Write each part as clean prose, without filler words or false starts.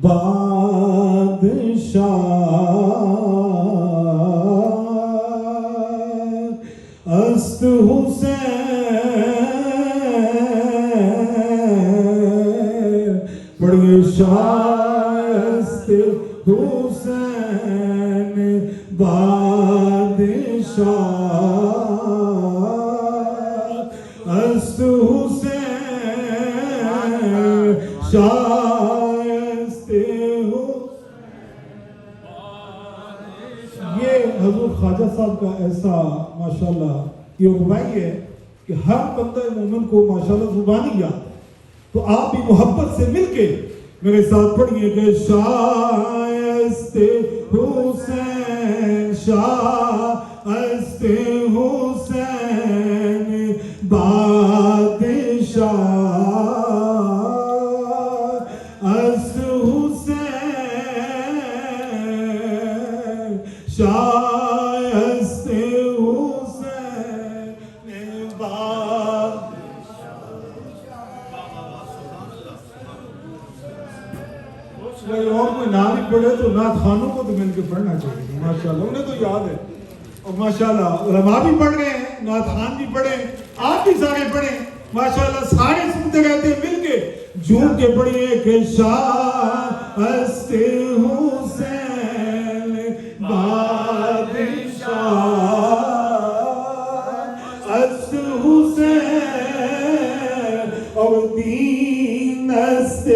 بادشاہ است حسین پڑھیے شاست حسین بادشاہ است حسین شاست حسین. یہ حضور خواجہ صاحب کا ایسا ماشاءاللہ یہ ربائی ہے کہ ہر بندہ مومن کو ماشاءاللہ زبانی یاد ہے. تو آپ بھی محبت سے مل کے میرے ساتھ پڑھئے کہ شاست حسین شاست حسین بادشاہ است حسین شاست حسین اور کوئی نام ہی پڑھے تو نعت خانوں کو تو مل کے پڑھنا چاہیے ماشاءاللہ. انہیں تو یاد ہے اور ماشاءاللہ علماء بھی پڑھ رہے ہیں, نعت خان بھی پڑھیں, آپ بھی سارے پڑھیں ماشاءاللہ. سارے سنتے رہتے ہیں مل کے جھوم کے پڑھیے کہ شاست حسین بادشاہ است حسین اور دین است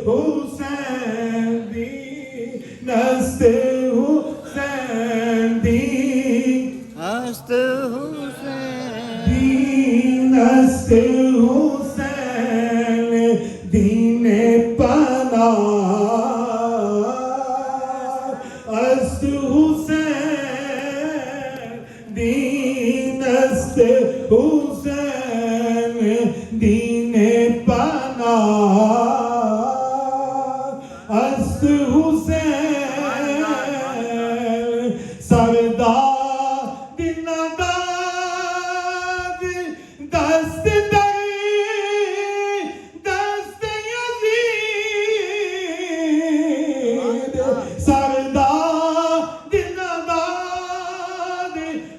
حسین دین است حسین دین است حسین دین است حسین دین پناہ است حسین دین است حسین دین پناہ است حسین سردار دین داد دست دست یزید سردار دین داد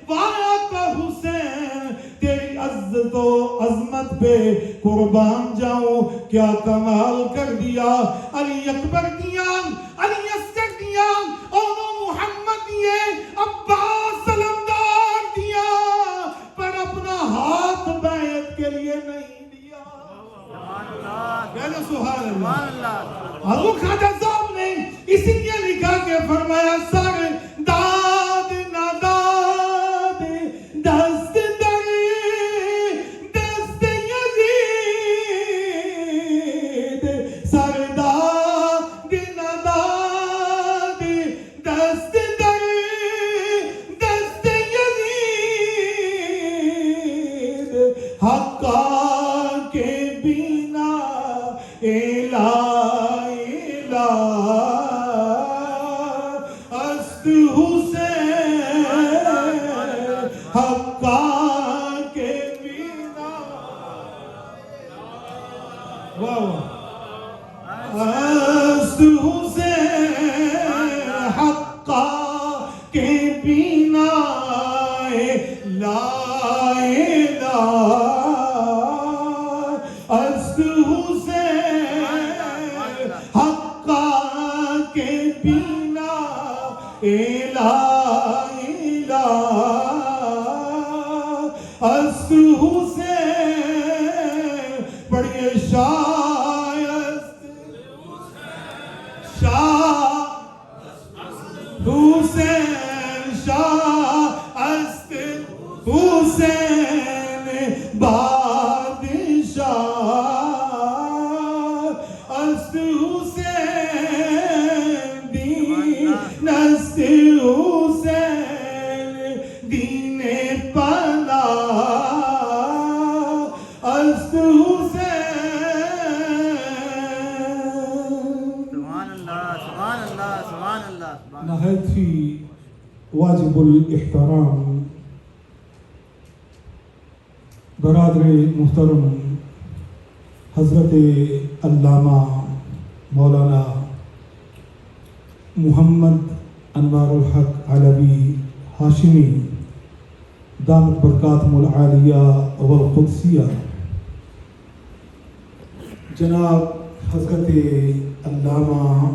واقع حسین تیری عزت و عظمت پہ قربان جاؤں کیا کمال کر دیا علی اکبر دیا علی اصغر دیا اونو محمد دیے عباس علمدار دیا پر اپنا ہاتھ بیعت کے لیے نہیں دیا. کہنے سبحان اللہ. حضور خواجہ صاحب نے اسی لیے لکھا کہ فرمایا سر داد ناداد دست دست یزید سرداد ناداد دست دست یزید حقا کے بنا الہ الہ است حسین حقا کے بنا است حسین حقا کے بنا لا الہ است حسین حقا کے بنا الہ الہ است حسین پڑھئے شاست حسین شاست حسین بادشاہ است حسین دین است حسین دین پناہ است حسین. سبحان اللہ سبحان اللہ سبحان اللہ. نہایت ہی واجب الاحترام برادر محترم حضرت علامہ مولانا محمد انوار الحق علوی ہاشمی دامت برکاتہم العالیہ والقدسیہ، جناب حضرت علامہ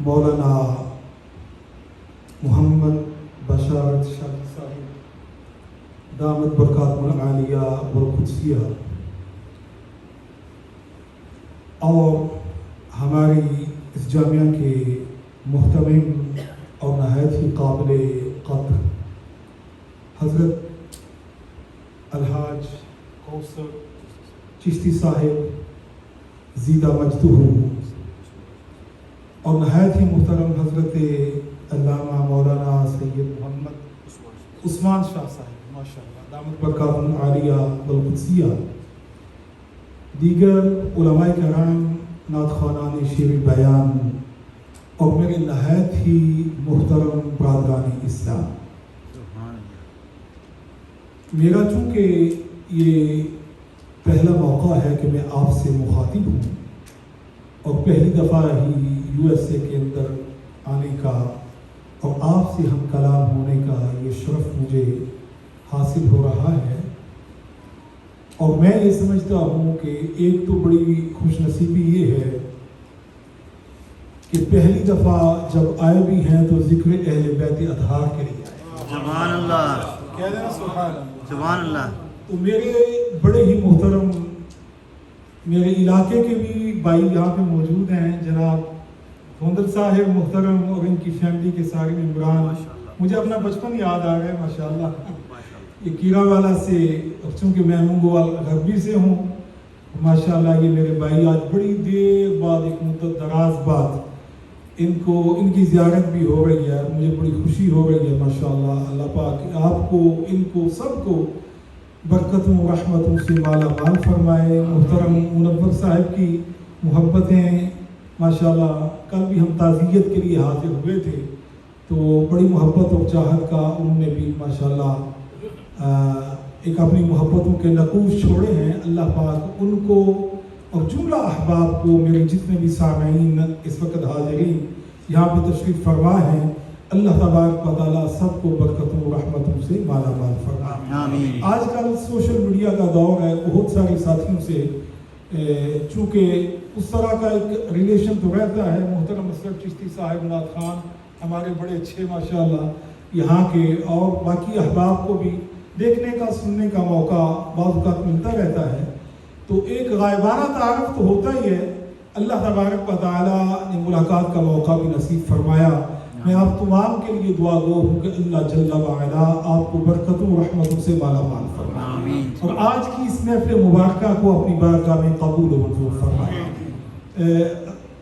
مولانا محمد بشارت شاہ صاحب دامت برکاتہم العالیہ والقدسیہ، اور ہماری اس جامعہ کے محترم اور نہایت ہی قابل قدر حضرت الحاج کوثر چشتی صاحب زیدہ مجدہ، اور نہایت ہی محترم حضرت علامہ مولانا سید محمد عثمان شاہ صاحب ماشاءاللہ دامت برکاتہم العالیہ والقدسیہ، دیگر علماء کرام، نعت خوانان شیریں بیان، اور میرے نہایت ہی محترم برادران اسلام، میرا چونکہ یہ پہلا موقع ہے کہ میں آپ سے مخاطب ہوں اور پہلی دفعہ ہی یو ایس اے کے اندر آنے کا اور آپ سے ہم کلام ہونے کا یہ شرف مجھے حاصل ہو رہا ہے، اور میں یہ سمجھتا ہوں کہ ایک تو بڑی خوش نصیبی یہ ہے کہ پہلی دفعہ جب آئے بھی ہیں تو ذکر اہل بیت اطہار کے لیے آئے۔ سبحان اللہ، کہہ دینا سبحان اللہ۔ سبحان اللہ۔ تو میرے بڑے ہی محترم میرے علاقے کے بھی بھائی یہاں پہ موجود ہیں، جناب دھوندر صاحب محترم اور ان کی فیملی کے سارے ممبران، مجھے اپنا بچپن یاد آ رہا ہے ماشاءاللہ، یہ کیرا والا سے، چونکہ میں منگوال غربی سے ہوں ماشاءاللہ، یہ میرے بھائی آج بڑی دیر بعد ایک مدت دراز بعد ان کی زیارت بھی ہو رہی ہے، مجھے بڑی خوشی ہو رہی ہے ماشاءاللہ۔ اللہ پاک آپ کو، ان کو، سب کو برکتوں و رحمتوں سے مالا مال فرمائے۔ محترم منور صاحب کی محبتیں ماشاءاللہ، کل بھی ہم تعزیت کے لیے حاضر ہوئے تھے تو بڑی محبت اور چاہت کا انہوں نے بھی ماشاءاللہ ایک اپنی محبتوں کے نقوش چھوڑے ہیں۔ اللہ پاک ان کو اور جملہ احباب کو، میرے جتنے بھی سامعین اس وقت حاضرین یہاں پہ تشریف فرما ہیں، اللہ تبارک و تعالیٰ سب کو برکتوں و رحمتوں سے مالا مال فرمائے۔ آمین۔ آج کل سوشل میڈیا کا دور ہے، بہت سارے ساتھیوں سے چونکہ اس طرح کا ایک ریلیشن تو رہتا ہے، محترم اسرت چشتی صاحب نعت خان ہمارے بڑے اچھے ماشاءاللہ یہاں کے، اور باقی احباب کو بھی دیکھنے کا، سننے کا موقع بعض اوقات ملتا رہتا ہے، تو ایک غائبانہ تعارف تو ہوتا ہی ہے۔ اللہ تبارک و تعالیٰ نے ملاقات کا موقع بھی نصیب فرمایا۔ میں آپ تمام کے لیے دعا گو ہوں کہ اللہ جل وعلا آپ کو برکتوں و رحمتوں سے مالا مال فرمائے، آمین۔ اور آج کی اس محفل مبارکہ کو اپنی بارگاہ میں قبول و منظور فرمائے۔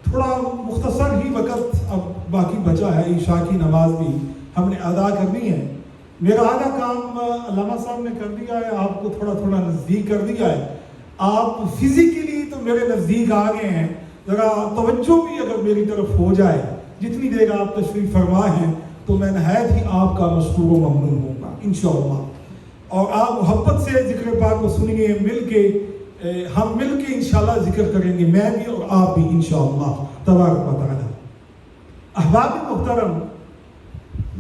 تھوڑا مختصر ہی وقت اب باقی بچا ہے، عشاء کی نماز بھی ہم نے ادا کرنی ہے۔ میرا آدھا کام علامہ صاحب نے کر دیا ہے، آپ کو تھوڑا تھوڑا نزدیک کر دیا ہے، آپ فزیکلی تو میرے نزدیک آ گئے ہیں، ذرا توجہ بھی اگر میری طرف ہو جائے، جتنی دیر آپ تشریف فرما ہیں تو میں نہایت ہی آپ کا مشکور و ممنون ہوں گا انشاءاللہ، اور آپ محبت سے ذکر پاک کو سنیے، مل کے ہم مل کے انشاءاللہ ذکر کریں گے، میں بھی اور آپ بھی انشاءاللہ تبارک و تعالی۔ احباب محترم،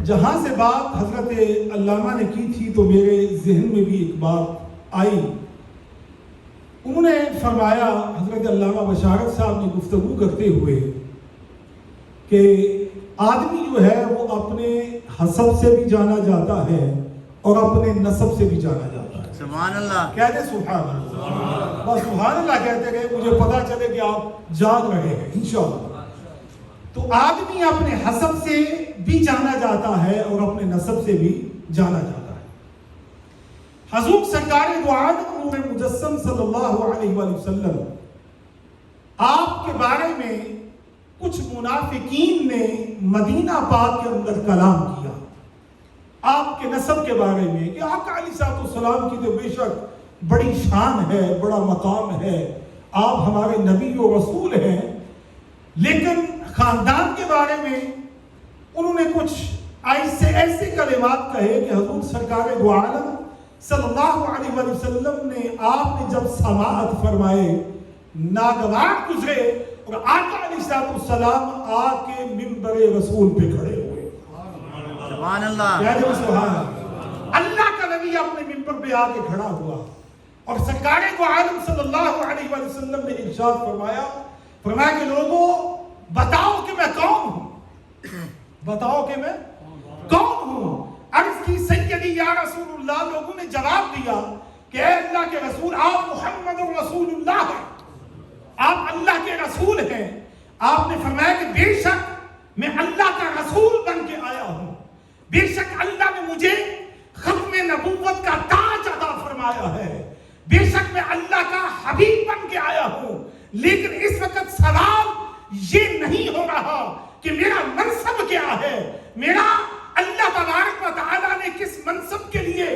جہاں سے بات حضرت علامہ نے کی تھی تو میرے ذہن میں بھی ایک بات آئی۔ انہوں نے فرمایا، حضرت علامہ بشارت صاحب نے گفتگو کرتے ہوئے، کہ آدمی جو ہے وہ اپنے حسب سے بھی جانا جاتا ہے اور اپنے نسب سے بھی جانا جاتا ہے۔ سبحان اللہ۔ کہتے سبحان اللہ، بس سبحان اللہ کہتے گئے، مجھے پتا چلے کہ آپ جاگ رہے ہیں انشاءاللہ۔ تو آدمی اپنے حسب سے بھی جانا جاتا ہے اور اپنے نسب سے بھی جانا جاتا ہے۔ حضور سرکار دو عالم نور مجسم صلی اللہ علیہ وآلہ وسلم آپ کے بارے میں کچھ منافقین نے مدینہ پاک کے اندر کلام کیا آپ کے نسب کے بارے میں، کہ آقا علیہ السلام کی تو بے شک بڑی شان ہے، بڑا مقام ہے، آپ ہمارے نبی و رسول ہیں، لیکن خاندان کے بارے میں انہوں نے کچھ ایسے کلمات کہے کہ حضور سرکار دو عالم صلی اللہ علیہ وسلم نے آپ نے جب سماعت فرمائے ناگوار گزرے اور آقا علیہ السلام آ کے منبر رسول پہ کھڑے ہوئے. سبحان اللہ. کہہ دو سبحان اللہ. اللہ کا نبی اپنے منبر پہ آ کے کھڑا ہوا اور سرکار کو عالم صلی اللہ علیہ وسلم نے ارشاد فرمایا کہ لوگوں بتاؤ کہ میں کون ہوں, بتاؤ کہ میں کون ہوں. عرض کی سیدی یا رسول اللہ. لوگوں نے جواب دیا کہ اے اللہ کے رسول آپ محمد رسول اللہ ہیں, آپ اللہ کے رسول ہیں. آپ نے فرمایا کہ بے شک میں اللہ کا رسول بن کے آیا ہوں, بے شک اللہ نے مجھے ختم نبوت کا تاج عطا فرمایا ہے, بے شک میں اللہ کا حبیب بن کے آیا ہوں. لیکن اس وقت سوال یہ نہیں ہو رہا کہ میرا منصب کیا ہے, میرا اللہ تبارک و تعالیٰ نے کس منصب کے لیے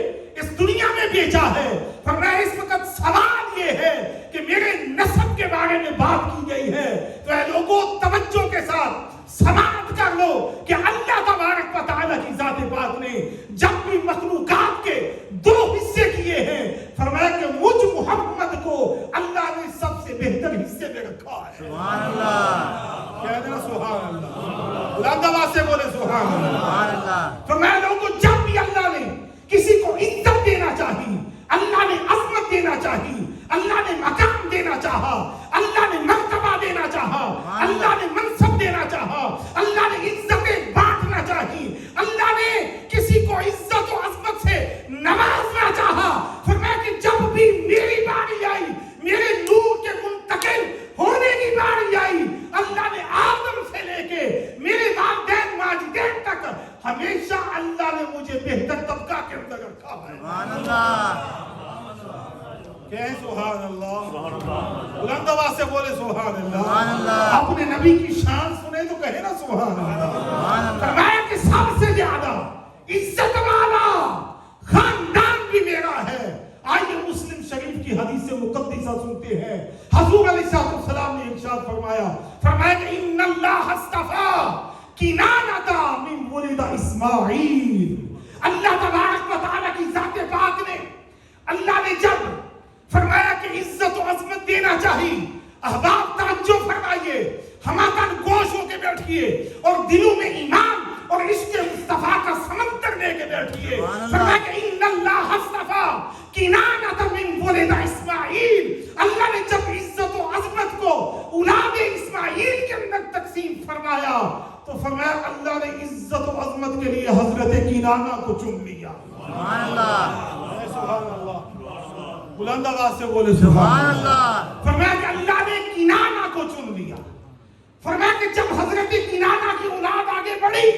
اس دنیا میں بھیجا ہے. فرمایا اس وقت سوال یہ ہے کہ میرے نسب کے بارے میں بات کی گئی ہے. تو اے لوگوں توجہ کے ساتھ سماعت کر لو کہ اللہ تبارک و تعالیٰ کی ذات پاک نے جب بھی مخلوقات کے دو حصے کیے ہیں, فرمایا کہ مجھ محمد کو اللہ نے سب سے بہتر حصے میں رکھا ہے. سبحان اللہ. کہہ دینا سبحان اللہ. بلند آواز سے بولے سبحان اللہ. سبحان اللہ. فرمایا لوگوں جب بھی اللہ نے کسی کو عزت دینا چاہی, اللہ نے عظمت دینا چاہی, اللہ نے مقام دینا چاہا, اللہ نے مرتبہ دینا چاہا, اللہ نے منصب دینا چاہا, اللہ نے عزتیں بانٹنا چاہی, اللہ نے کسی کو عزت و عظمت سے نوازنا چاہا. فرمایا کہ جب بھی میری باری آئی, میرے نور کے منتقل ہونے کی باری آئی, اللہ نے آدم سے لے کے میرے والدین ماجدین تک ہمیشہ اللہ نے مجھے بہتر طبقہ کے اندر رکھا ہے. سبحان اللہ. کہیں سبحان اللہ. بلند آواز سے بولے سبحان اللہ. سبحان اللہ. اپنے نبی کی شان سنے تو کہے نا سبحان اللہ. سبحان اللہ. فرمایا کہ سب سے زیادہ عزت والا خاندان بھی میرا ہے. آئیے مسلم شریف کی حدیث مقدسہ سنتے ہیں. حضور علیہ السلام نے ارشاد فرمایا کہ ان اللہ اصطفیٰ کنانہ من ولد اسماعیل. اللہ تبارک و تعالیٰ کی ذات پاک نے, اللہ نے جب فرمایا کہ عزت و عظمت دینا چاہیے, احباب توجہ فرمائیے, ہماتن گوش ہو کے بیٹھیے اور دلوں میں ایمان اور عشق مصطفیٰ کا سمندر لے کے بیٹھیے. فرمایا کہ ان اللہ اصطفیٰ کنانہ من ولد اسماعیل. اللہ نے جب عزت و عظمت کو اولاد اسماعیل کے اندر تقسیم فرمایا تو فرمایا اللہ نے عزت و عظمت کے لیے حضرت کنانہ کو چن لیا. سبحان اللہ. سبحان اللہ. بلند آواز سے بولے سبحان اللہ. فرمایا کہ اللہ نے کنانہ کو چن لیا. فرمایا کہ جب حضرت کنانہ کی اولاد آگے بڑھی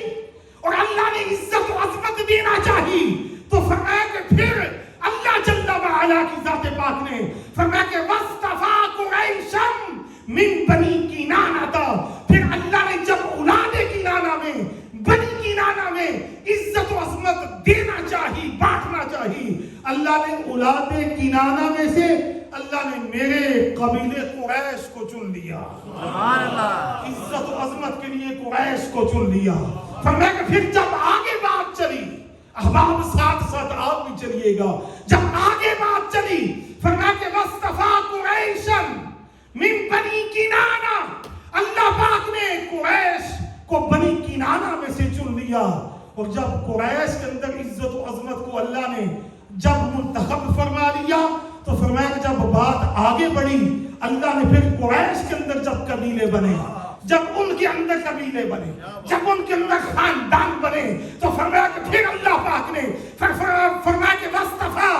اور اللہ نے عزت و عظمت دینا چاہی تو فرمایا کہ پھر اللہ جل وعلا کی ذات پاک نے فرمایا کہ وَاصْطَفَىٰ قُرَيْشًا مِن بَنِي کِنَانَةَ. پھر اللہ نے جب اولاد کنانہ میں, بنی کنانہ میں عزت و عظمت دینا چاہی, بانٹنا چاہی, اللہ نے اولاد کنانہ میں سے اللہ نے میرے قبیلے قریش کو چن لیا. سبحان اللہ. عزت و عظمت کے لیے قریش کو چن لیا. فرمایا کہ پھر جب آگے بات چلی, احباب ساتھ ساتھ آپ بھی چلیے گا, جب آگے بات چلی فرمایا کہ وَاصْطَفَىٰ قُرَيْشًا مِن بَنِي کِنَانَہ. اللہ پاک نے قریش کو بنی کنانہ میں سے چن لیا. اور جب قریش کے اندر عزت و عظمت کو اللہ نے جب منتخب فرما لیا تو فرمایا کہ جب بات آگے بڑھی اللہ نے پھر قریش کے اندر جب قبیلے بنے, جب ان کے اندر قبیلے بنے, جب ان کے اندر خاندان بنے تو فرمایا کہ پھر اللہ پاک نے فرمایا کہ وَاصْطَفَىٰ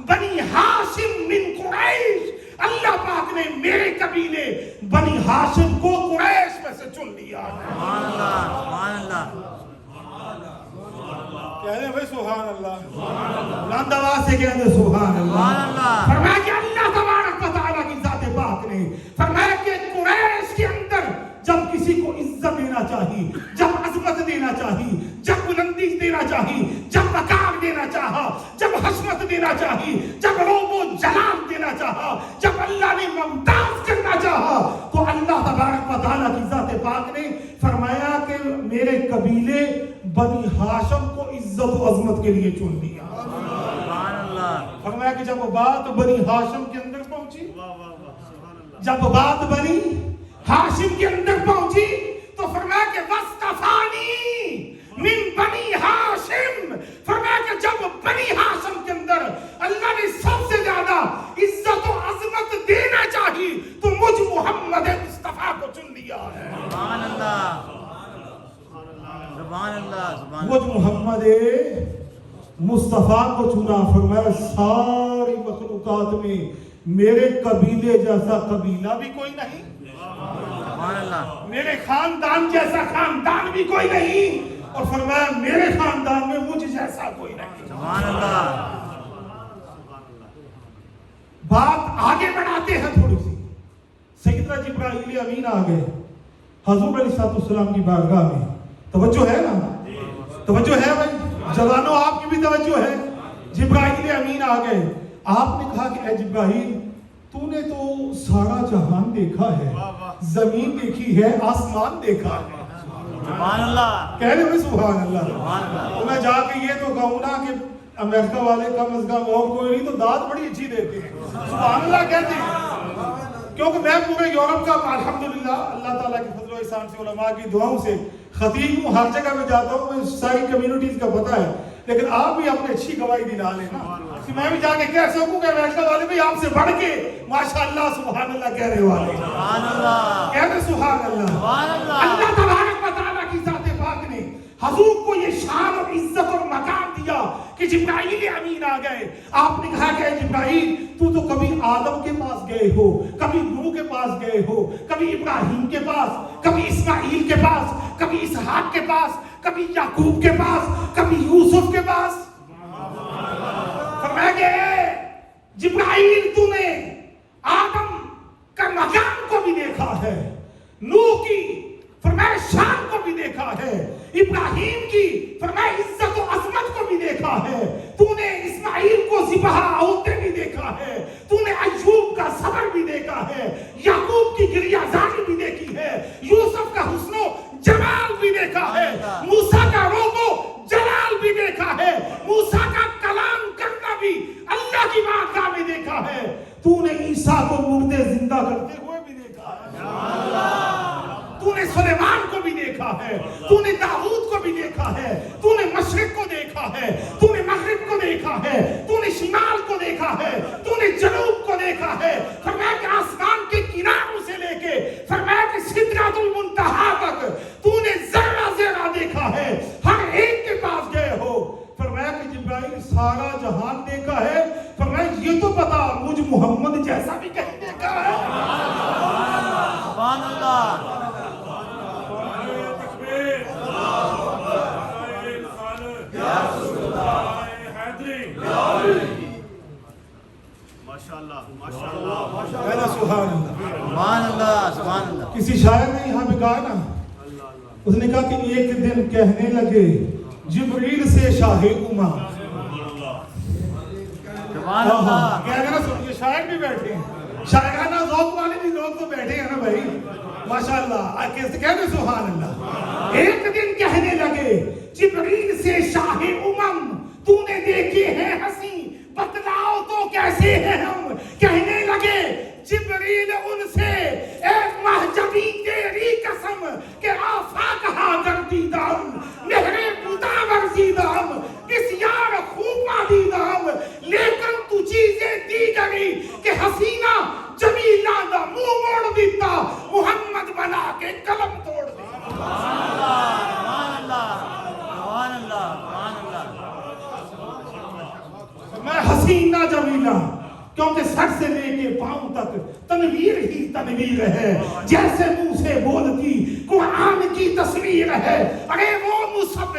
بنی ہاشم من قریش. اللہ پاک نے میرے قبیلے بنی ہاشم کو قریش میں سے چن لیا. سبحان اللہ. سبحان اللہ. کہہ رہے بھائی سبحان اللہ. بلند آواز سے کہہ دے سبحان اللہ. فرمایا کہ اللہ تبارک و تعالیٰ کی ذات پاک نے فرمایا کہ قریش کے اندر جب کسی کو عزت دینا چاہی, جب عظمت دینا چاہی, جب بلندی دینا چاہی, جب وقار دینا چاہا, جب حشمت دینا چاہی, جب روب و جلال دینا چاہا, جب اللہ نے ممتاز کرنا چاہا تو اللہ تبارک و تعالیٰ کی ذات پاک نے فرمایا کہ میرے قبیلے بنی ہاشم کو عزت و عظمت کے لیے چن لیا. سبحان اللہ. فرمایا کہ جب بات بنی ہاشم کے اندر پہنچی، جب بات بنی ہاشم کے اندر پہنچی تو فرمایا کہ وَاسْتَفَانِي مِن بنی ہاشم، فرمایا کہ جب بنی ہاشم کے اندر اللہ نے سب سے زیادہ عزت و عظمت دینا چاہی تو مجھ محمد مصطفیٰ کو چن لیا ہے۔ سبحان اللہ، سبحان اللہ، سبحان مجھ اللہ، محمد مصطفیٰ کو چنا، فرمایا ساری مخلوقات میں میرے قبیلے جیسا قبیلہ بھی کوئی نہیں، سبحان اللہ، میرے خاندان جیسا خاندان بھی کوئی نہیں، اور فرمایا میرے خاندان میں مجھ جیسا کوئی نہیں۔ سبحان اللہ، بات آگے بڑھاتے ہیں تھوڑی سی۔ سیدنا جبرائیل امین آ گئے حضور علیہ السلام کی بارگاہ میں، توجہ ہے نا؟ توجہ ہے بھائی جوانوں، آپ کی بھی توجہ ہے۔ جبرائیل امین آ گئے، آپ نے کہا کہ اے جبرائیل تو نے تو سارا جہان دیکھا ہے، زمین دیکھی ہے، آسمان دیکھا ہے، سبحان اللہ، کہہ رہے ہوئے سبحان اللہ۔ سبحان اللہ، تو میں جا کے یہ تو کہوں نا کہ امریکہ والے کم از کم اور کوئی نہیں تو داد بڑی اچھی دیتے ہیں، سبحان اللہ کہتے ہیں، کیونکہ میں پورے یورپ کا الحمدللہ اللہ تعالیٰ کے فضل و احسان سے علماء کی دعاؤں سے خطیب ہوں، ہر جگہ میں جاتا ہوں، مجھے ساری کمیونٹیز کا پتہ ہے، لیکن آپ بھی اپنے اچھی گواہی دلا لیں نا کہ میں بھی جا کے کہہ سکوں کہ امریکہ والے بھی آپ سے بڑھ کے ماشاءاللہ سبحان اللہ کہنے والے، سبحان اللہ، کہتے سبحان اللہ۔ سبحان اللہ، اللہ تبارک و تعالیٰ کی ذات پاک نے حضور کو یہ شان اور عزت اور مقام دیا کہ جبرائیل امین آ گئے۔ آپ نے کہا کہ اے جبرائیل تو کبھی آدم کے پاس گئے ہو، کبھی نوح کے پاس گئے ہو، کبھی ابراہیم کے پاس، کبھی اسماعیل کے پاس، کبھی اسحاق کے پاس، کبھی یعقوب کے پاس، کبھی یوسف کے پاس۔ فرمایا کہ جبرائیل تو نے آدم کا مقام کو بھی دیکھا ہے، نوح کی فرمایا شان کو بھی دیکھا ہے، ابراہیم کی فرمایا عزت و عظمت کو بھی دیکھا ہے، تو نے اسماعیل کو ذبح ہوتے بھی دیکھا ہے، تو نے ایوب کا صبر بھی دیکھا ہے، یعقوب کی گریہ زاری بھی دیکھی ہے، یوسف کا حسن و جمال بھی دیکھا ہے، موسیٰ کا روب و جلال بھی دیکھا ہے، موسیٰ کا کلام کرنا بھی اللہ کی بارگاہ میں دیکھا ہے، تو نے عیسیٰ کو مردے زندہ کرتے ہوئے بھی دیکھا ہے، تو نے سلیمان کو بھی دیکھا ہے، تو نے داؤد کو بھی دیکھا ہے، تو نے مشرق کو دیکھا ہے، تو نے مغرب کو دیکھا ہے، تو نے شمال کو دیکھا ہے، تو نے جنوب کو دیکھا ہے، فرمایا کہ آسمان کے کناروں سے لے کے فرمایا کہ سدرۃ المنتہا تک تو نے ذرہ ذرہ دیکھا ہے، ہر ایک کے پاس گئے ہو۔ فرمایا کہ جبرائیل سارا جہان دیکھا ہے، فرمایا یہ تو بتا مجھ محمد جیسا بھی کہیں دیکھا ہے؟ سبحان اللہ، کہنا سبحان اللہ، سبحان اللہ، سبحان اللہ، کسی شاعر نے یہاں پہ کہا نا، اس نے کہا کہ ایک دن کہنے لگے جبریل سے شاہ امہ، سبحان اللہ، کہہ رہے نا سنیے شاعر بھی بیٹھے ہیں، شاعرانہ ذوق والے بھی لوگ تو بیٹھے ہیں نا بھائی ماشاءاللہ، کہتے سبحان اللہ۔ ایک دن کہنے لگے جبریل سے شاہ امم تو نے دیکھے ہیں ہنسی بتلاؤ تو کیسے ہیں ہم، کہنے لگے جبریل ان سے اے مہجبی تیری قسم کہ آفاق ہا گردیدم مہرے بودا ورزیدم بسیار خوبا دیدم لیکن تو چیزیں دی گئی کہ حسینہ جمیلہ دا منہ موڑ دیتا محمد بنا کے قلم توڑ دیتا۔ سبحان اللہ، سبحان اللہ، سبحان اللہ، میں حسینہ جمیلہ کیونکہ سر سے لے کے پاؤں تک تنویر ہی تنویر ہے، جیسے منہ سے بولتی قرآن کی تصویر ہے۔ ارے وہ مصور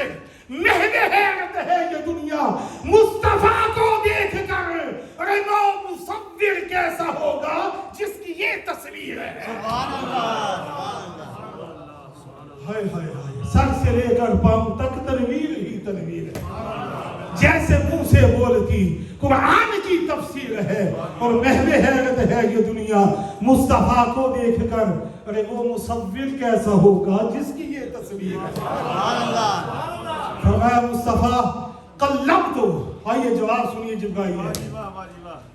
مہد حیرت ہے یہ دنیا مصطفیٰ کو دیکھ کر، ارے وہ مصور کیسا ہوگا جس کی یہ تصویر ہے۔ سبحان اللہ، سبحان اللہ، ہائے ہائے ہائے، سر سے لے کر پاؤں تک تنویر ہی تنویر ہے، جیسے منہ سے بولتی قرآن کی تفسیر ہے، اور محو حیرت ہے یہ دنیا مصطفیٰ کو دیکھ کر، ارے وہ مصور کیسا ہوگا جس کی یہ تصویر ہے۔ سبحان اللہ، فرمایا مصطفیٰ قلب تو، آئیے جواب سنیے جبرائیل ہے،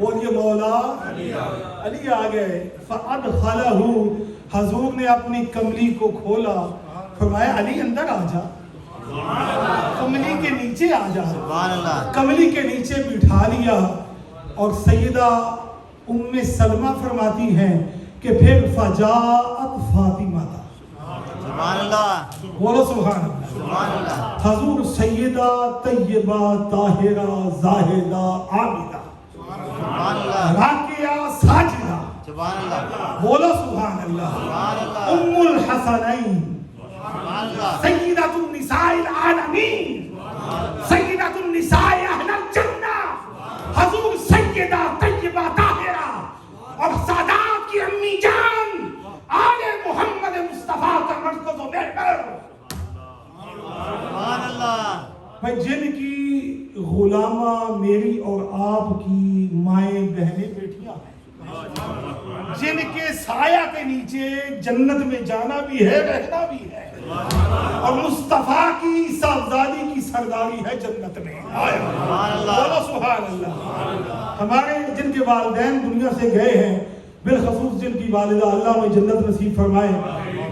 اور یہ مولا علی آ گئے. فَأَدْخَلَهُ حضور نے اپنی کملی کو کھولا, فرمایا علی اندر آ جا, کملی کے نیچے آ جا. سبحان اللہ. کملی کے نیچے بٹھا لیا. اور سیدہ ام سلمہ فرماتی ہیں کہ پھر فجاءت فاطمہ تھا. سبحان اللہ. بولو سبحان اللہ. سبحان اللہ. حضور سیدہ طیبہ طاہرہ زاہدہ عابدہ سبحان اللہ. راکعہ ساجدہ, سبحان اللہ. بولو سبحان اللہ. سبحان اللہ. ام الحسنین, سبحان اللہ. سیدۃ النساء العالمین, سیدۃ النساء اہل الجنہ, حضور سیدہ طیبہ طاہرہ اور سادات کی امی جان آل محمد مصطفیٰ کا مرکز و محور. سبحان اللہ. بھائی جن کی غلامہ میری اور آپ کی مائیں بہنیں بیٹیاں ہیں, جن کے سایہ کے نیچے جنت میں جانا بھی ہے رہنا بھی ہے, اور مصطفیٰ کی صاحبزادی کی سرداری ہے جنت میں. سبحان اللہ. بولو سبحان اللہ. ہمارے جن کے والدین دنیا سے گئے ہیں, بالخصوص جن کی والدہ اللہ میں جنت نصیب فرمائے,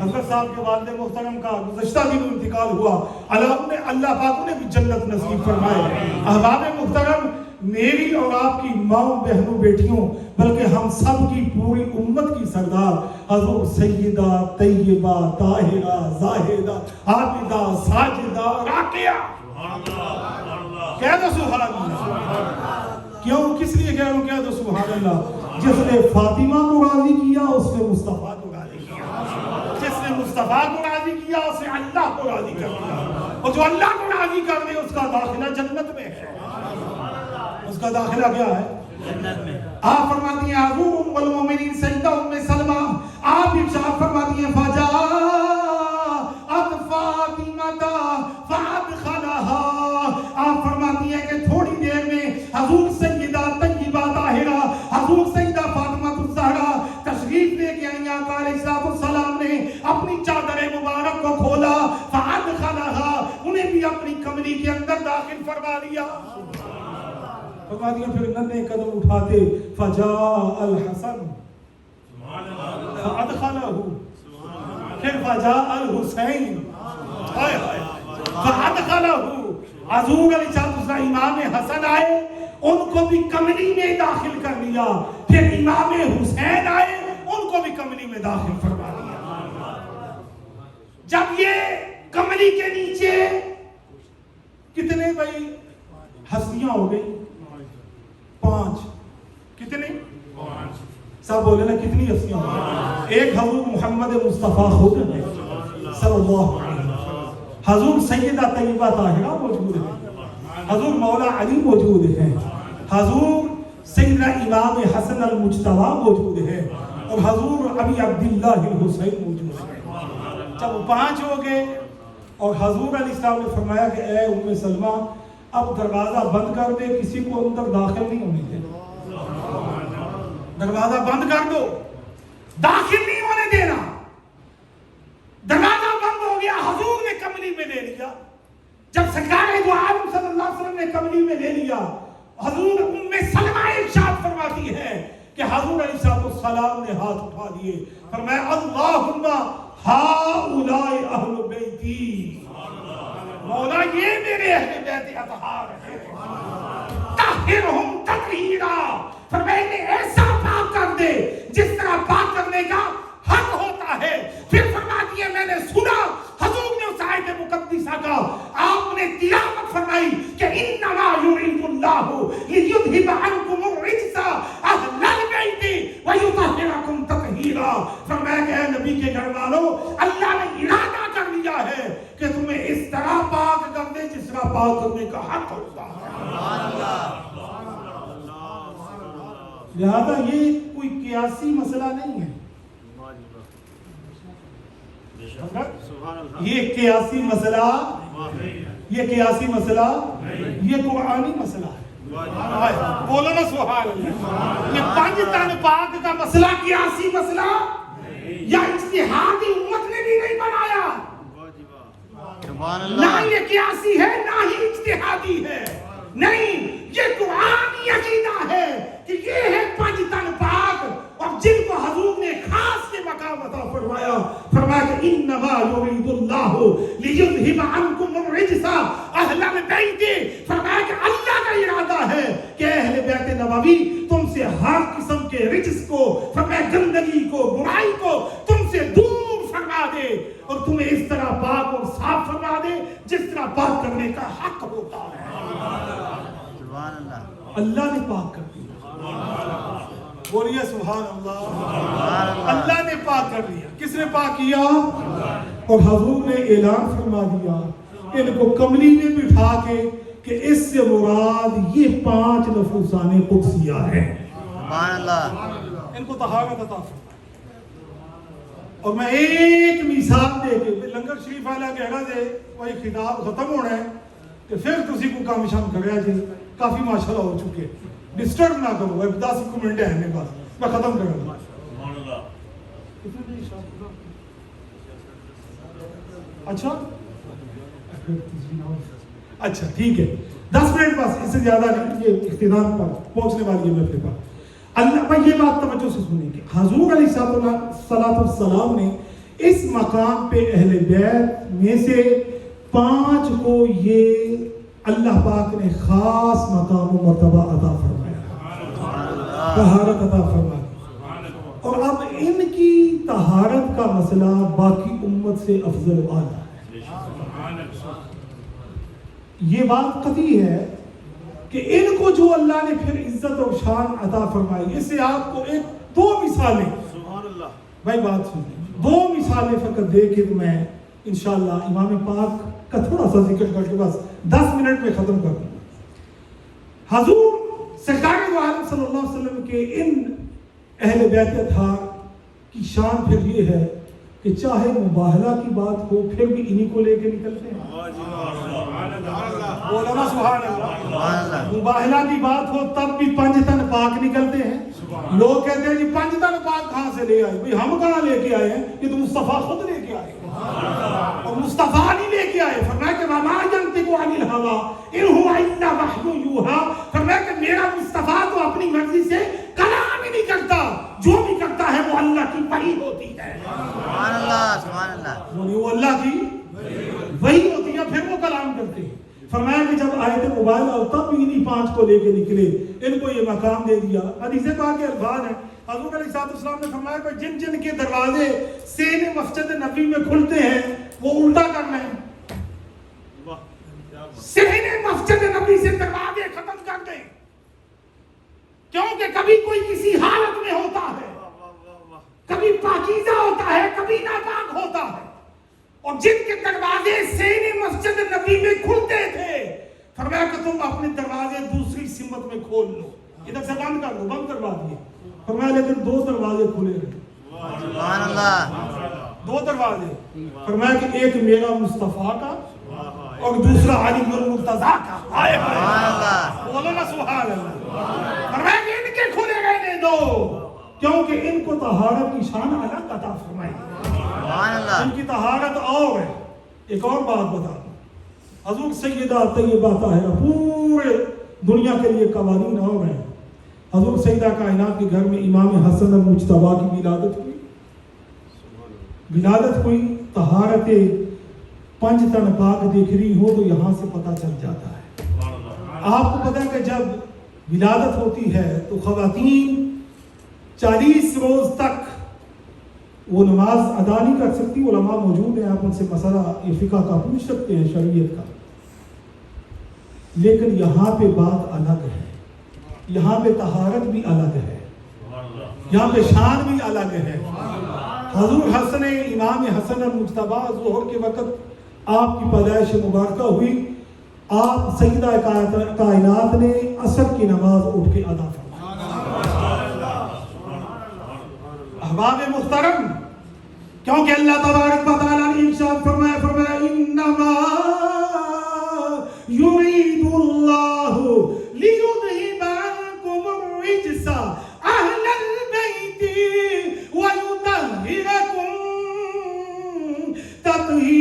حضرت صاحب کے والد محترم کا گزشتہ دنوں انتقال ہوا, اللہ پاک نے بھی جنت نصیب فرمائے. احباب محترم, میری اور آپ کی ماں بہنوں بیٹیوں بلکہ ہم سب کی پوری امت کی سردار حضور سیدہ طیبہ طاہرہ زاہدہ عابدہ ساجدہ راکعہ. کہہ دو سبحان اللہ. کیوں, کس لیے کہہ رہا ہوں کہہ دو سبحان اللہ. جس نے فاطمہ کو راضی کیا اس نے مصطفیٰ کو راضی کیا, جس نے مصطفیٰ کو راضی کیا اس نے اللہ کو راضی کر دیا, اور جو اللہ کو راضی کر دے اس کا داخلہ جنت میں ہے. اس کا داخلہ کیا ہے؟ جنت میں. آپ فرماتی ہیں حضور ام المومنین سیدہ ام سلمہ, آپ ارشاد فرماتی ہیں فجاءت فاطمہ فادخلها. آپ فرماتی ہیں کہ تھوڑی دیر میں حضور سیدہ طیبہ طاہرہ حضور سیدہ فاطمہ الزہرا تشریف لے کے آئی. آقا علیہ السلام نے اپنی چادر مبارک کو کھولا, فادخلها, انہیں بھی اپنی کمری کے اندر داخل فرما لیا. فرما دیا. پھر ننے قدم اٹھاتے فجاء الحسن فادخلہ, پھر فجاء الحسین فادخلہ. حضور علیہ السلام امام حسن آئے, ان کو بھی کمری میں داخل کر لیا. پھر امام حسین آئے, ان کو بھی کمری میں داخل فرما لیا. جب یہ کمری کے نیچے کتنے بھائی ہستیاں ہو گئی؟ 5. کتنی؟ سب بولے نا کتنی ہستیاں ہو گئی؟ ایک حضور محمد مصطفیٰ خود ہے صلی اللہ علیہ وسلم, حضور سیدہ طیبہ طاہرہ موجود ہے, حضور مولا علی موجود ہے, حضور سیدنا امام حسن المجتبی موجود ہے, اور حضور ابی عبداللہ الحسین موجود ہے. جب 5 ہو گئے اور حضور علیہ السلام نے فرمایا کہ اے ام سلمہ اب دروازہ بند کر دے, کسی کو اندر داخل نہیں ہونے دے. دروازہ بند کر دو, داخل نہیں ہونے دینا. دروازہ بند ہو گیا, حضور نے کملی میں لے لیا. جب سرکار دو عالم صلی اللہ علیہ وسلم نے کملی میں لے لیا, حضور ام سلمہ ارشاد فرماتی ہے کہ حضور علیہ السلام نے ہاتھ اٹھا دیے, فرمایا اللہم ہؤلاء اہل بیتی, مولا یہ میرے اہل بیت اطہار ہیں, طہرہم تطہیرا, فرمایا انہیں ایسا پاک کر دے جس طرح پاک کرنے کا حق ہوتا ہے. پھر فرماتی ہے میں نے سنا حضور نے اس آیت مقدسہ کا آپ نے تلاوت فرمائی کہ انما یرید اللہ لیذھب عنکم الرجس اہل البیت ویطہرکم تطہیرا. فرمایا کہ اے نبی کے گھر والوں, اللہ نے ارادہ کر لیا ہے کہ تمہیں اس طرح پاک کر دے جس طرح پاک کرنے کا حق ہوتا ہے. لہذا یہ کوئی قیاسی مسئلہ نہیں ہے, یہ قیاسی مسئلہ, یہ قیاسی مسئلہ, یہ قرآنی مسئلہ ہے. بولو نا سبحان اللہ. یہ 5 تن پاک کا مسئلہ قیاسی مسئلہ یا اجتہادی امت نے بھی نہیں بنایا. نہ یہ قیاسی ہے نہ ہی اجتہادی ہے, نہیں, یہ قرآنی عقیدہ ہے کہ یہ لیذہب عنکم الرجس اہل البیت، فرمایا کہ اللہ کا ارادہ ہے کہ اہل بیت نبوی تم سے ہر قسم کے رجس کو، فرمایا گندگی کو، برائی کو تم سے دور فرما دے اور تمہیں اس طرح پاک اور صاف فرما دے جس طرح پاک کرنے کا حق ہوتا ہے۔ سبحان اللہ، اللہ نے پاک کر دیا، بولیے سبحان اللہ، اللہ نے پاک کر دیا۔ کس نے پاک کیا؟ اور حضور نے اعلان فرما دیا ان کو کملی میں بٹھا کے کہ اس سے مراد یہ 5 نفوسان قدسیہ ہیں۔ سبحان اللہ، ان کو طہارت عطا فرما۔ اور میں ایک مثال دے کے لنگر شریف والا کہنا دے وہی خطاب ختم ہونا ہے کہ پھر تسی کو کام شام کریا جی، کافی ماشاءاللہ ہو چکے، ڈسٹرب نہ کرو، 10 منٹ ہے میرے پاس، میں ختم کروں گا۔ اچھا ٹھیک ہے، 10 منٹ بس، اس سے زیادہ نہیں، یہ اختتام پر پہنچنے والی ہے میں اپنے پاس۔ اللہ پر یہ بات توجہ سے سنیں کہ حضور علیہ السلام نے اس مقام پہ اہل بیت میں سے 5 کو یہ اللہ پاک نے خاص مقام و مرتبہ عطا فرمایا، طہارت عطا فرمایا۔ اور اب ان کی طہارت کا مسئلہ باقی امت سے افضل و اعلیٰ ہے۔ یہ بات قطعی ہے کہ ان کو جو اللہ نے پھر عزت اور شان عطا فرمائی، اس سے آپ کو 2 مثالیں، بھائی بات سنیں، 2 مثالیں فقط دے کے میں انشاءاللہ امام پاک کا تھوڑا سا ذکر کر کے بس 10 منٹ میں ختم کر دوں گا۔ حضور سرکار دو عالم صلی اللہ علیہ وسلم کے ان اہل بیت اطہار کی شان پھر یہ ہے کہ چاہے مباہلہ کی بات ہو پھر بھی انہی کو لے کے نکلتے ہیں۔ علماء سبحان اللہ، مباہلہ کی بات ہو تب بھی 5 تن پاک نکلتے ہیں۔ لوگ کہتے ہیں جی 5 تن پاک کہاں سے لے آئے؟ بھئی ہم کہاں لے کے آئے ہیں؟ یہ تو مصطفیٰ خود لے کے آئے، اور مصطفیٰ نہیں لے کے آئے۔ فرمایا کہ وَمَا يَنطِقُ عَنِ الْهَوَىٰ إِنْ هُوَ إِلَّا وَحْيٌ يُوحَىٰ، فرمایا کہ میرا مصطفیٰ تو اپنی مرضی سے کلام ہی نہیں کرتا، جو بھی کرتا ہے وہ اللہ کی وحی ہوتی ہے۔ سبحان اللہ، سبحان اللہ، وہ اللہ کی وحی ہوتی ہے، پھر وہ کلام کرتے ہیں۔ فرمایا کہ جب آیت مباہلہ ہو تب بھی انہی 5 کو لے کے نکلے، ان کو یہ مقام دے دیا۔ حدیث پاک کے الفاظ ہیں، حضور علیہ السلام نے فرمایا کہ جن جن کے دروازے سین مسجد نبی میں کھلتے ہیں وہ الٹا کرنا ہے، سین مسجد نبی سے دروازے ختم کر دیں، کیونکہ کبھی کوئی کسی حالت میں ہوتا ہے، کبھی پاکیزہ ہوتا ہے، کبھی ناپاک ہوتا ہے۔ اور جن کے دروازے سین مسجد نبی میں کھلتے تھے، فرمایا کہ تم اپنے دروازے دوسری سمت میں کھول لو، ادھر سے بند کر دو، بند کروا دیے۔ فرمایا لیکن 2 دروازے کھلے رہے، سبحان اللہ، 2 دروازے۔ فرمایا کہ ایک میرا مصطفیٰ کا اور دوسرا علی المرتضیٰ کا۔ سبحان اللہ، بولو نا سبحان اللہ۔ فرمایا کہ ان کے کھلے رہنے دو، کیونکہ ان کو طہارت کی شان الگ عطا فرمائی، سبحان اللہ، ان کی طہارت اور ہے۔ ایک اور بات بتا دوں، حضور سیدہ طیبہ طاہرہ پورے دنیا کے لیے قوانین اور ہیں۔ حضور سیدہ کائنات کے گھر میں امام حسن المجتبیٰ کی ولادت ہوئی، طہارت 5 تن پاک دیکھ رہی ہو تو یہاں سے پتہ چل جاتا ہے۔ آپ کو پتہ ہے کہ جب ولادت ہوتی ہے تو خواتین 40 روز تک وہ نماز ادا نہیں کر سکتی۔ علماء موجود ہیں، آپ ان سے مسئلہ یہ فقہ کا پوچھ سکتے ہیں، شریعت کا۔ لیکن یہاں پہ بات الگ ہے، یہاں پہ طہارت بھی الگ ہے، یہاں پہ شان بھی الگ ہے۔ حضور حسن امام حسن المجتبیٰ ظہر کے وقت آپ کی پیدائش مبارکہ ہوئی، آپ سیدہ کائنات نے عصر کی نماز اٹھ کے ادا فرمائی۔ احباب محترم، کیونکہ اللہ تبارک و تعالیٰ نے ارشاد فرمایا انما یرید اللہ لیذہب عنکم الرجس اہل البیت ویطہرکم تطہیرا۔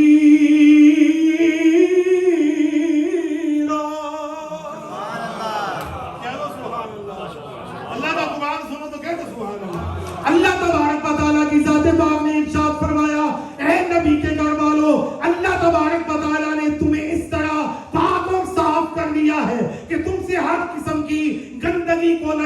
کہہ دو سبحان اللہ، اللہ کا قرآن سنو تو کہہ دو سبحان اللہ۔ اللہ تبارک و تعالیٰ کی ذات پاک نے ارشاد فرمایا، اے نبی کے گھر والوں، اللہ تبارک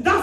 10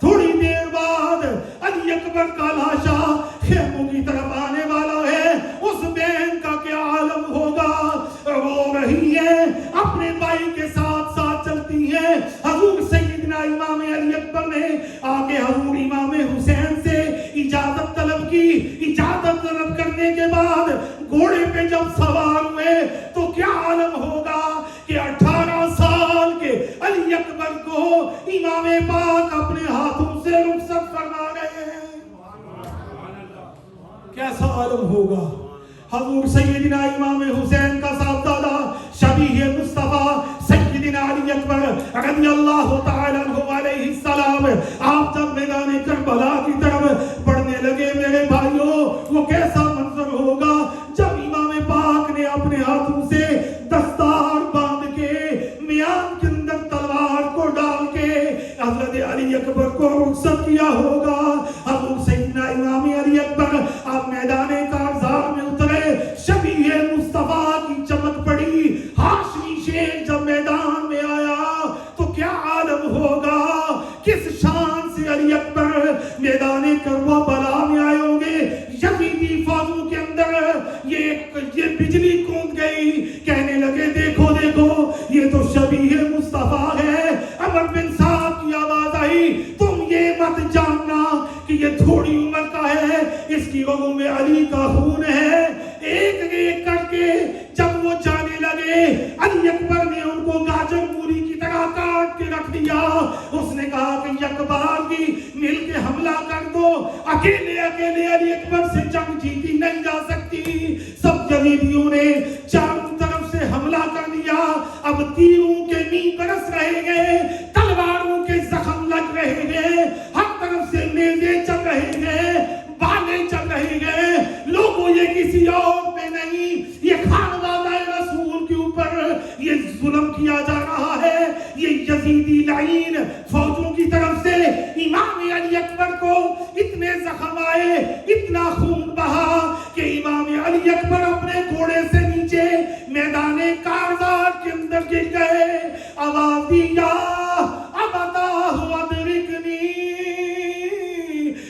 تھوڑی دیر بعد علی اکبر کا لاشا خیموں کی طرف آنے والا ہے. اس بہن کا کیا عالم ہوگا, رو رہی ہے, اپنے بھائی کے ساتھ ساتھ چلتی ہے. حضور سیدنا امام علی اکبر نے آگے حضور امام حسین سے اجازت طلب کی. اجازت طلب کرنے کے بعد گھوڑے پہ جب سوار ہوئے تو کیا عالم ہوگا کہ 18 سال کے علی اکبر کو امام پاک اپنے ہاتھوں سے رخصت فرما رہے ہیں. کیسا عالم ہوگا. حضور سیدنا امام حسین کا صاحبزادہ شبیہ مصطفیٰ سیدنا علی اکبر رضی اللہ تعالیٰ عنہ علیہ السلام, آپ جب میدان کربلا کی طرف بڑھنے لگے میرے بھائیوں, وہ کیسا منظر ہوگا جب امام پاک نے اپنے ہاتھوں سے دستار باندھ کے میان کے اندر تلوار کو ڈال کے حضرت علی اکبر کو رخصت کیا ہوگا. حضور سیدنا امام علی اکبر آپ میدان کارزار میں اترے, شبیہ مصطفیٰ کی چمک پڑی. ہاشمی شیخ جب میدان میں آیا تو کیا عالم ہوگا, کس شان سے علی اکبر میدان کربلا میں آئے ہوں گے. یزیدی فوجوں کے اندر یہ بجلی کود گئی, کہنے لگے دیکھو دیکھو یہ تو شبیہ مصطفیٰ ہے. عمر بن سعد کی آواز آئی, تم یہ مت جاننا کہ یہ تھوڑی عمر کا ہے, اس کی رگوں میں علی کا خون ہے. ایک ایک کر کے جب وہ جانے لگے, علی اکبر نے ان کو گاجر مولی کی طرح کاٹ کے رکھ دیا. اس نے کہا کہ یک بار کی مل کے حملہ کر دو, اکیلے اکیلے علی اکبر سے جنگ جیتی نہیں جا سکتی. سب یزیدیوں نے چاروں طرف سے حملہ کر دیا. اب تیروں کے می برس رہے گئے, تلواروں کے زخم لگ رہے گئے, ہر طرف سے نیزے چل رہے گئے, بالے چل رہے گئے. لوگوں یہ کسی اور پہ نہیں, یہ خانوادہ رسول کے اوپر یہ ظلم کیا جا رہا ہے. یہ یزیدی لعین فوجوں کی طرف سے امام علی اکبر کو اتنے زخم آئے, اتنا خون بہا کہ امام علی اکبر اپنے گھوڑے سے نیچے میدان کارزار کے اندر گر گئے. آواز دی یا ابتاہ ادرکنی,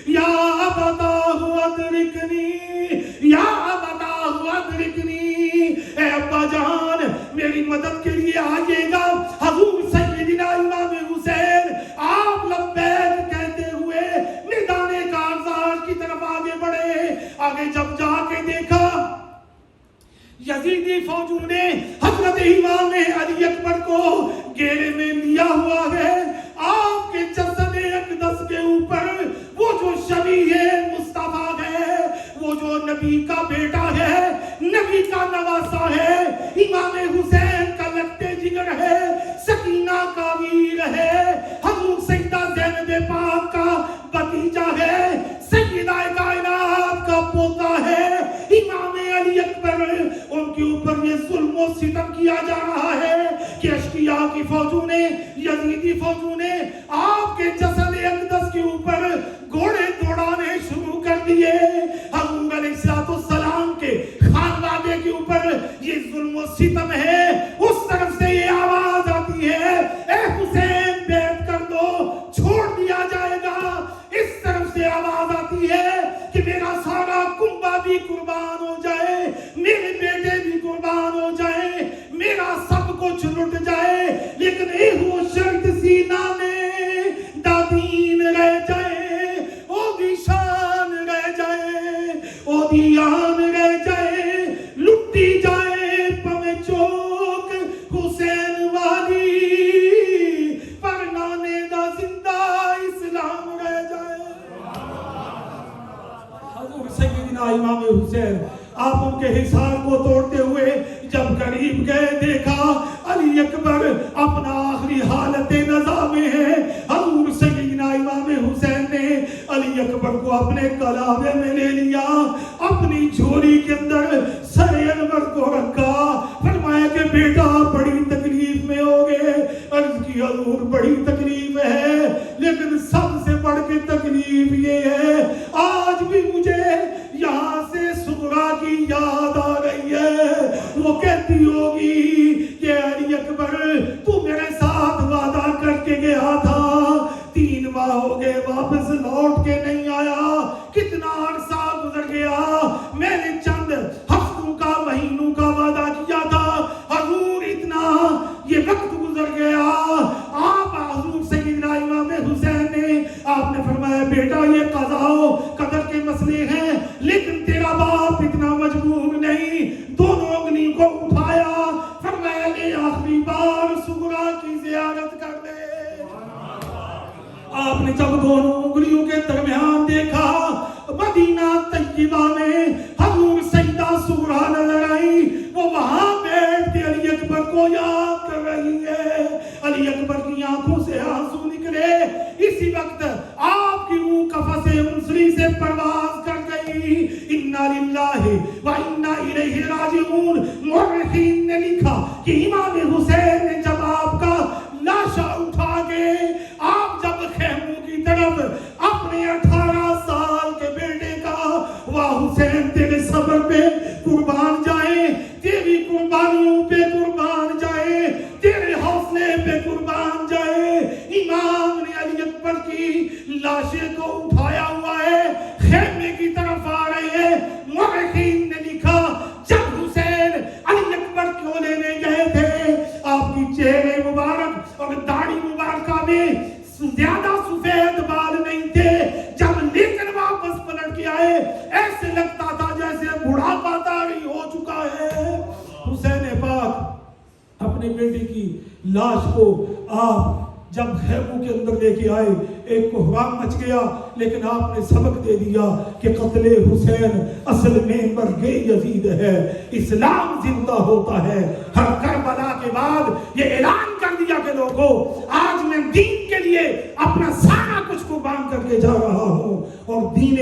یا ابتاہ ادرکنی, یا ابتاہ ادرکنی, اے ابا جان میری مدد کے لیے آئیے گا. حضور سیدنا امام حسین آپ لبیک کہتے ہوئے میدان کارزار کی طرف آگے بڑھے. آگے جب جا کے دیکھا یزیدی فوجوں نے حضرت امام علی اکبر کو گھیرے میں لیا ہوا ہے. آپ کے جسد اقدس کے اوپر وہ جو شبیہ مصطفیٰ ہے, وہ جو نبی کا بیٹا ہے, نبی کا نواسا ہے, امام حسین کا لگتے جگر ہے, سکینہ کا ویر ہے, حضور سیدہ زینب پاک کا بھتیجا ہے, سیدہ کائنات کا پوتا ہے. امام علی اکبر ان کے اوپر یہ ظلم و ستم کیا جا رہا ہے کہ اشقیاء کی فوجوں نے, یزیدی فوجوں نے آپ کے جسد اقدس کے اوپر گھوڑے دوڑانے شروع کر دیے. حضور علیہ السلام کے خانوادے کے اوپر یہ ظلم و ستم ہے. اس طرف سے یہ آواز آتی ہے اے حسین بیعت کر دو, چھوڑ دیا جائے گا. اس طرف سے آواز آتی ہے کہ میرا سارا کنبہ بھی قربان ہو جائے, میرے بیٹے بھی قربان ہو جائیں, میرا سب کچھ لٹ جائے, لیکن اے وہ شرط سینہ میں دادین رہ جائے, او دی شان رہ جائے, او دی آن رہ جائے, لٹی جائے پمے چوک حسین والی, پر نانے دا زندہ اسلام رہ جائے. حضور سیدنا امام حسین آپ ان کے حصار کو توڑتے ہوئے جب قریب گئے, دیکھا علی اکبر اپنا آخری حالت نزا میں ہے. حضور سیدنا امام حسین نے علی اکبر کو اپنے کلاوے میں لے لیا, اپنی جھولی کے اندر سر انور کو رکھا, فرمایا کہ بیٹا بڑی تکلیف میں ہوگے. عرض کی حضور بڑی تکلیف ہے, لیکن سب سے بڑھ کے تکلیف یہ ہے آج بھی مجھے یہاں سے سغرا کی یاد آ رہی ہے. وہ کہتی ہوگی کہ علی اکبر تو میرے ساتھ وعدہ کر کے ہو گئے واپس لوٹ کے نہیں آیا. کتنا عرصہ گزر گیا, میں نے چند ہفتوں کا مہینوں کا وعدہ کیا تھا حضور, اتنا یہ وقت گزر گیا. آپ حضور سیدنا امام حسین نے آپ نے فرمایا بیٹا یہ قضا و قدر کے مسئلے ہیں, لیکن تیرا باپ اتنا مجبور نہیں. دونوں انگلی کو اٹھایا, فرمایا لے آخری بار سغرا کی زیارت کر دے. آپ نے جب دونوں انگلیوں کے درمیان دیکھا, مدینہ طیبہ میں حضور سیدہ سغرا نظر آئی. وہ وہاں بیٹھ کے علی اکبر کو یاد کر رہی ہے. علی اکبر کی آنکھوں سے آنسو نکلے. اسی وقت آپ کی روح قفس انسری سے پرواز کر گئی. انا للہ و انا الیہ راجعون. مورخین نے لکھا کہ امام حسین نے جب آپ کا لاشا اٹھا کے آپ جب خیموں کی طرف اپنے 18 سال کے بیٹے کا, واہ حسین تیرے صبر پہ قربان جائے, تیری قربانیوں پہ قربان جائے, تیرے حوصلے پہ قربان جائے. امام نے علی اکبر کی لاشے کو اٹھایا ہوا ہے, خیمے کی طرف آ رہے ہیں. مورخین نے لکھا جب حسین علی اکبر کو لینے گئے تھے, آپ کی چہرے مبارک اور داڑھی مبارکہ میں زیادہ سفید بال نہیں تھے. جب لیکن واپس پلٹ کے آئے, ایسے لگتا تھا جیسے بڑھاپا طاری ہو چکا ہے. حسین پاک اپنے بیٹے کی لاش کو آپ جب خیموں کے اندر لے کے آئے, ایک کوہرام مچ گیا, لیکن آپ نے سبق دے دیا کہ قتل حسین اصل میں مرگ یزید ہے. اسلام زندہ ہوتا ہے. ہر کربلا کے بعد یہ اعلان کر دیا کہ لوگوں آج میں دین کے لیے اپنا سارا کچھ قربان کر کے جا رہا ہوں, اور دین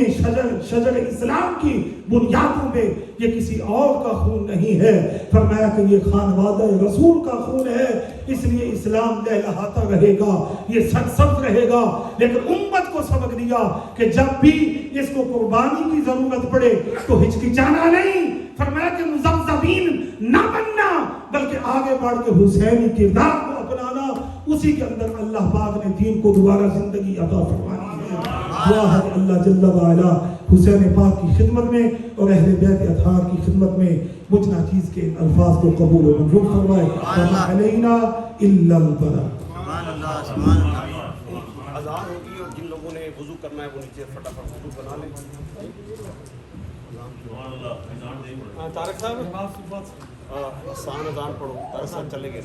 شجر اسلام کی بنیادوں پہ یہ کسی اور کا خون نہیں ہے. فرمایا کہ یہ خانوادہ رسول کا خون ہے, اس لیے اسلام لہلہاتا رہے گا, یہ سرسبز رہے گا. لیکن امت کو سبق دیا کہ جب بھی اس کو قربانی کی ضرورت پڑے تو ہچکچانا نہیں. فرمایا کہ مذبذبین نہ بننا, بلکہ آگے بڑھ کے حسینی کردار کو اپنانا. اسی کے اندر اللہ پاک نے دین کو دوبارہ زندگی عطا فرمانی ہے. دعا ہے اللہ جل وعلا حسین پاک کی خدمت میں اور اہل بیت اطہار کی خدمت میں مجھ ناچیز کے الفاظ کو قبول و منظور فرمائے. وما علینا الا البلاغ. سبحان اللہ, سبحان اللہ. اذان ہوگی اور جن لوگوں نے وضو کرنا ہے وہ نیچے فٹافٹ وضو بنا لیں. طارق صاحب آسان اذان پڑھو, طارق صاحب چلے گئے.